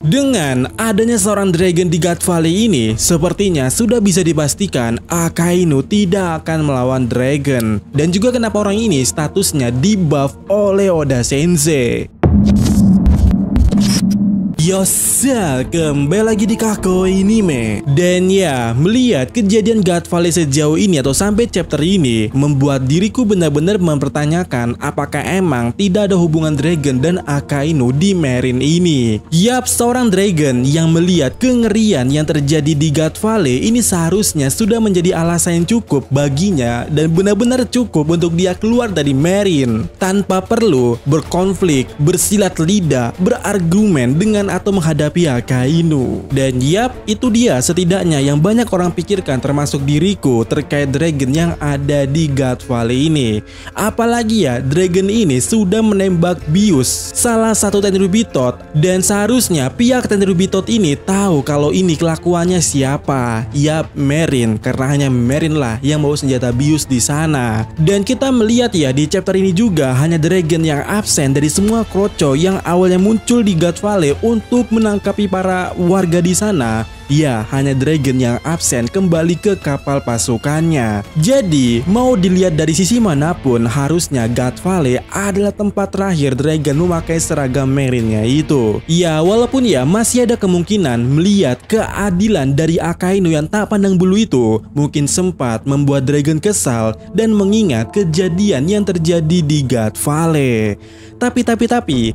Dengan adanya seorang dragon di God Valley ini, sepertinya sudah bisa dipastikan Akainu tidak akan melawan dragon. Dan juga kenapa orang ini statusnya di-buff oleh Oda Sensei. Yosa, kembali lagi di Kako Anime. Dan ya, melihat kejadian God Valley sejauh ini atau sampai chapter ini membuat diriku benar-benar mempertanyakan apakah emang tidak ada hubungan dragon dan Akainu di Merin ini. Yap, seorang dragon yang melihat kengerian yang terjadi di God Valley ini seharusnya sudah menjadi alasan yang cukup baginya dan benar-benar cukup untuk dia keluar dari Merin tanpa perlu berkonflik, bersilat lidah, berargumen dengan atau menghadapi Akainu. Dan yap, itu dia setidaknya yang banyak orang pikirkan termasuk diriku terkait dragon yang ada di God Valley ini. Apalagi ya, dragon ini sudah menembak Bius, salah satu Tenryubitot, dan seharusnya pihak Tenryubitot ini tahu kalau ini kelakuannya siapa. Yap, Merin, karena hanya Merin lah yang bawa senjata Bius di sana. Dan kita melihat ya di chapter ini juga hanya dragon yang absen dari semua kroco yang awalnya muncul di God Valley untuk menangkapi para warga di sana. Ya, hanya dragon yang absen kembali ke kapal pasukannya. Jadi, mau dilihat dari sisi manapun, harusnya God Valley adalah tempat terakhir dragon memakai seragam Merinnya itu. Ya, walaupun ya masih ada kemungkinan melihat keadilan dari Akainu yang tak pandang bulu itu mungkin sempat membuat dragon kesal dan mengingat kejadian yang terjadi di God Valley. Tapi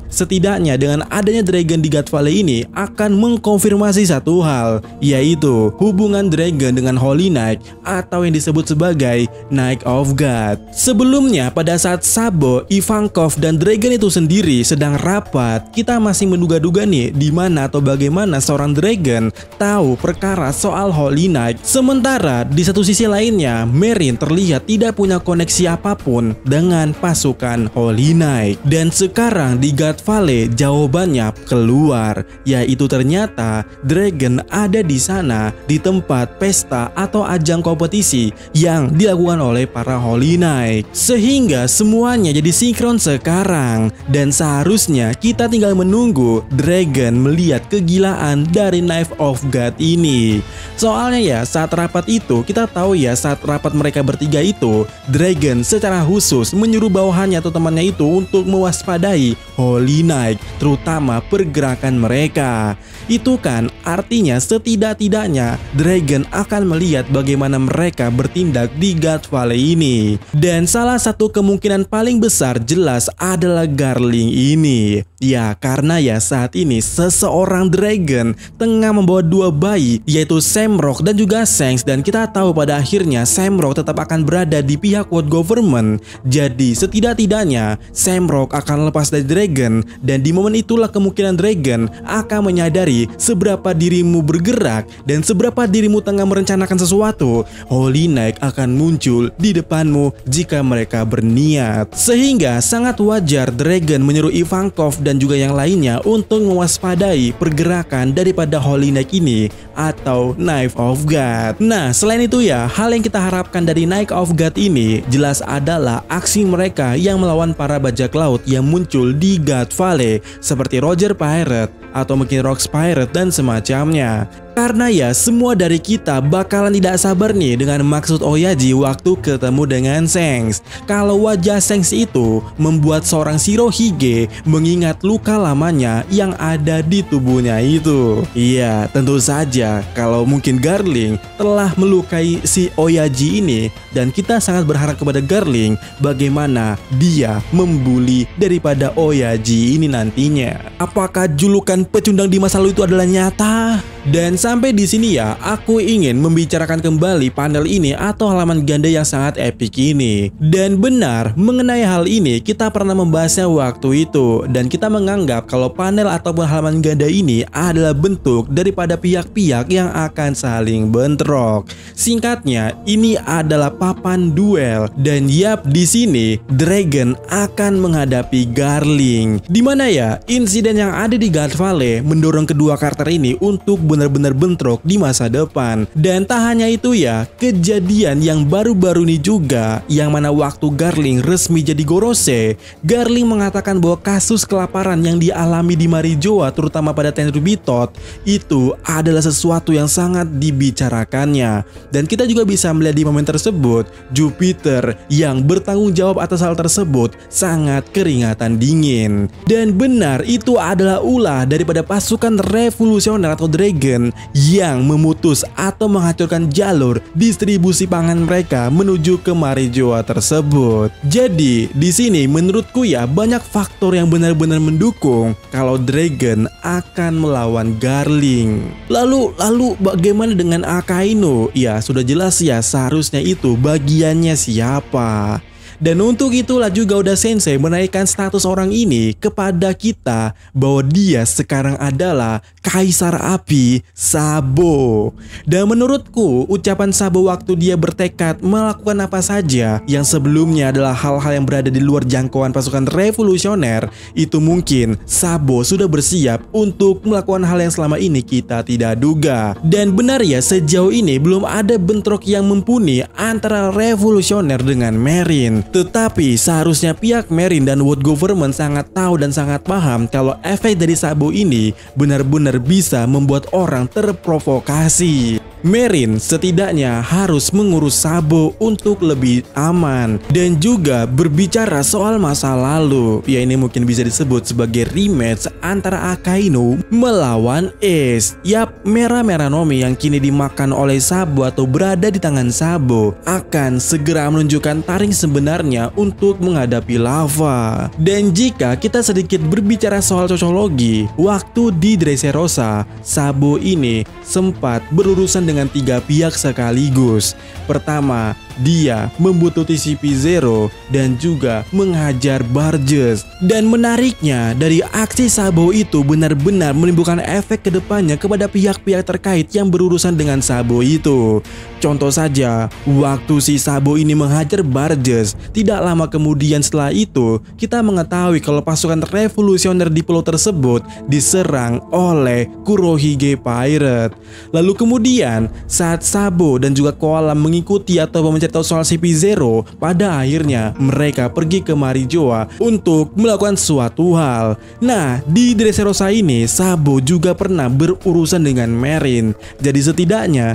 setidaknya dengan adanya dragon di God Valley ini akan mengkonfirmasi satu hal, yaitu hubungan dragon dengan Holy Knight atau yang disebut sebagai Knight of God. Sebelumnya pada saat Sabo, Ivankov dan dragon itu sendiri sedang rapat, kita masih menduga-duga nih di mana atau bagaimana seorang dragon tahu perkara soal Holy Knight. Sementara di satu sisi lainnya, Merin terlihat tidak punya koneksi apapun dengan pasukan Holy Knight. Dan sekarang di God Valley jawabannya keluar, yaitu ternyata dragon ada di sana di tempat pesta atau ajang kompetisi yang dilakukan oleh para Holy Knight. Sehingga semuanya jadi sinkron sekarang dan seharusnya kita tinggal menunggu dragon melihat kegilaan dari Knife of God ini. Soalnya ya saat rapat itu kita tahu ya saat rapat mereka bertiga itu dragon secara khusus menyuruh bawahannya atau temannya itu untuk mewaspadai Holy Knight, terutama pergerakan mereka. Itu kan artinya setidak-tidaknya dragon akan melihat bagaimana mereka bertindak di God Valley ini. Dan salah satu kemungkinan paling besar jelas adalah Garling ini. Ya, karena ya saat ini seseorang dragon tengah membawa dua bayi, yaitu Samrock dan juga Shanks, dan kita tahu pada akhirnya Samrock tetap akan berada di pihak World Government. Jadi setidak-tidaknya Samrock akan lepas dari dragon, dan di momen itulah kemungkinan dragon akan menyadari seberapa dirimu bergerak dan seberapa dirimu tengah merencanakan sesuatu. Holy Knight akan muncul di depanmu jika mereka berniat. Sehingga sangat wajar dragon menyuruh Ivankov dan juga yang lainnya untuk mewaspadai pergerakan daripada Holy Knight ini atau Knife of God. Nah, selain itu ya, hal yang kita harapkan dari Knife of God ini jelas adalah aksi mereka yang melawan para bajak laut yang muncul di God Valley seperti Roger Pirate atau mungkin Rox Pirate dan semacamnya. Karena ya semua dari kita bakalan tidak sabar nih dengan maksud Oyaji waktu ketemu dengan Shanks. Kalau wajah Shanks itu membuat seorang Shirohige mengingat luka lamanya yang ada di tubuhnya itu. Iya, tentu saja kalau mungkin Garling telah melukai si Oyaji ini, dan kita sangat berharap kepada Garling bagaimana dia membuli daripada Oyaji ini nantinya. Apakah julukan pecundang di masa lalu itu adalah nyata? Dan sampai di sini ya, aku ingin membicarakan kembali panel ini atau halaman ganda yang sangat epik ini. Dan benar, mengenai hal ini kita pernah membahasnya waktu itu, dan kita menganggap kalau panel ataupun halaman ganda ini adalah bentuk daripada pihak-pihak yang akan saling bentrok. Singkatnya, ini adalah papan duel, dan yap, di sini Dragon akan menghadapi Garling. Dimana ya, insiden yang ada di God Valley mendorong kedua karakter ini untuk benar-benar bentrok di masa depan. Dan tak hanya itu ya, kejadian yang baru-baru ini juga, yang mana waktu Garling resmi jadi Gorose, Garling mengatakan bahwa kasus kelaparan yang dialami di Marijoa terutama pada Tenryubito itu adalah sesuatu yang sangat dibicarakannya. Dan kita juga bisa melihat di momen tersebut, Jupiter yang bertanggung jawab atas hal tersebut sangat keringatan dingin. Dan benar, itu adalah ulah daripada pasukan revolusioner atau Dragon yang memutus atau menghancurkan jalur distribusi pangan mereka menuju ke Marijoa tersebut. Jadi di sini menurutku ya banyak faktor yang benar-benar mendukung kalau Dragon akan melawan Garling. Lalu bagaimana dengan Akainu? Ya sudah jelas ya, seharusnya itu bagiannya siapa. Dan untuk itulah juga Oda Sensei menaikkan status orang ini kepada kita bahwa dia sekarang adalah Kaisar Api Sabo. Dan menurutku ucapan Sabo waktu dia bertekad melakukan apa saja yang sebelumnya adalah hal-hal yang berada di luar jangkauan pasukan revolusioner, itu mungkin Sabo sudah bersiap untuk melakukan hal yang selama ini kita tidak duga. Dan benar ya, sejauh ini belum ada bentrok yang mumpuni antara revolusioner dengan Marine. Tetapi seharusnya pihak Marine dan World Government sangat tahu dan sangat paham kalau efek dari Sabo ini benar-benar bisa membuat orang terprovokasi. Marine setidaknya harus mengurus Sabo untuk lebih aman. Dan juga berbicara soal masa lalu, ya ini mungkin bisa disebut sebagai rematch antara Akainu melawan Ace. Yap, Mera Nomi yang kini dimakan oleh Sabo atau berada di tangan Sabo akan segera menunjukkan taring sebenarnya untuk menghadapi lava. Dan jika kita sedikit berbicara soal cocologi, waktu di Dressrosa, Sabo ini sempat berurusan dengan 3 pihak sekaligus. Pertama, dia membutuhkan CP0 dan juga menghajar Barges. Dan menariknya, dari aksi Sabo itu benar-benar menimbulkan efek kedepannya kepada pihak-pihak terkait yang berurusan dengan Sabo itu. Contoh saja, waktu si Sabo ini menghajar Barges, tidak lama kemudian setelah itu, kita mengetahui kalau pasukan revolusioner di pulau tersebut diserang oleh Kurohige Pirate. Lalu kemudian, saat Sabo dan juga Koala mengikuti atau mencari tahu soal CP0, pada akhirnya mereka pergi ke Marijoa untuk melakukan suatu hal. Nah, di Dressrosa ini Sabo juga pernah berurusan dengan Marine. Jadi setidaknya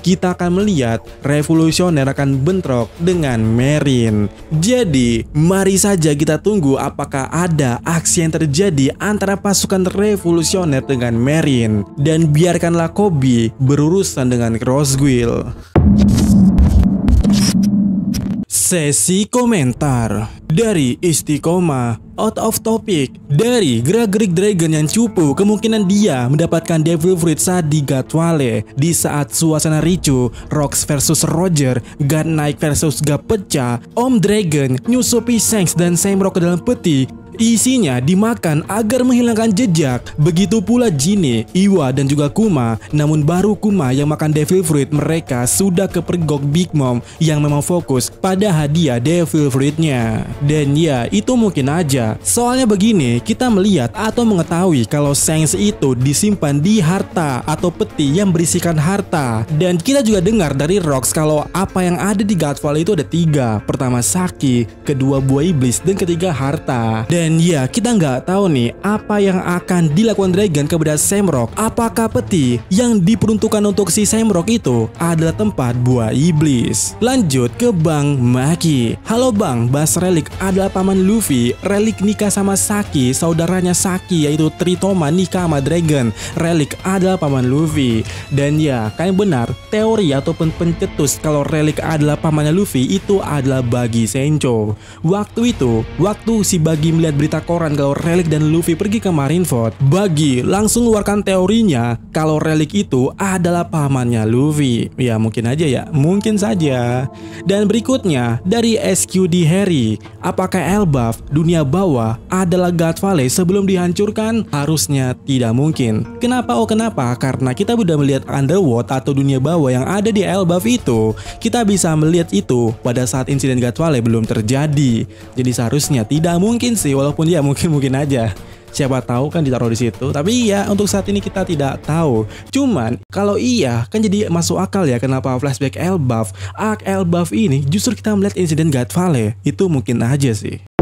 kita akan melihat revolusioner akan bentrok dengan Marine. Jadi mari saja kita tunggu apakah ada aksi yang terjadi antara pasukan revolusioner dengan Marine. Dan biarkanlah Koby berurusan dengan Crossguild. Sesi komentar dari Istiqomah. Out of topic, dari gerak-gerik Dragon yang cupu, kemungkinan dia mendapatkan Devil Fruit saat di God Valley. Di saat suasana ricu, Rox versus Roger, God Knight versus God pecah, Om Dragon nyusupi Shanks dan Shamrock ke dalam peti. Isinya dimakan agar menghilangkan jejak. Begitu pula Jinny, Iwa dan juga Kuma. Namun baru Kuma yang makan Devil Fruit, mereka sudah kepergok Big Mom yang memang fokus pada hadiah Devil Fruitnya. Dan ya, itu mungkin aja. Soalnya begini, kita melihat atau mengetahui kalau Shanks itu disimpan di harta atau peti yang berisikan harta. Dan kita juga dengar dari Rox kalau apa yang ada di God Valley itu ada 3. Pertama Saki, kedua buah iblis, dan ketiga harta. Dan ya, kita nggak tahu nih apa yang akan dilakukan Dragon kepada Shamrock. Apakah peti yang diperuntukkan untuk si Shamrock itu adalah tempat buah iblis? Lanjut ke Bang Maki. Halo Bang, Bas Relic adalah paman Luffy. Relic nikah sama Saki, saudaranya Saki yaitu Tritoma nikah sama Dragon. Relic adalah paman Luffy. Dan ya, kayak benar, teori ataupun pencetus kalau Relic adalah pamannya Luffy itu adalah Buggy Sencho. Waktu si Buggy melihat berita koran kalau Relic dan Luffy pergi ke Marineford, Buggy langsung mengeluarkan teorinya kalau Relic itu adalah pamannya Luffy. Ya mungkin aja ya, mungkin saja. Dan berikutnya dari SQD Harry, apakah Elbaf dunia bawah adalah God Valley sebelum dihancurkan? Harusnya tidak mungkin. Kenapa? Oh kenapa? Karena kita sudah melihat Underworld atau dunia bawah yang ada di Elbaf itu. Kita bisa melihat itu pada saat insiden God Valley belum terjadi. Jadi seharusnya tidak mungkin sih, walaupun ya mungkin aja. Siapa tahu kan ditaruh di situ. Tapi ya untuk saat ini kita tidak tahu. Cuman kalau iya kan jadi masuk akal ya kenapa flashback Elbaf, arc Elbaf ini justru kita melihat insiden God Valley. Itu mungkin aja sih.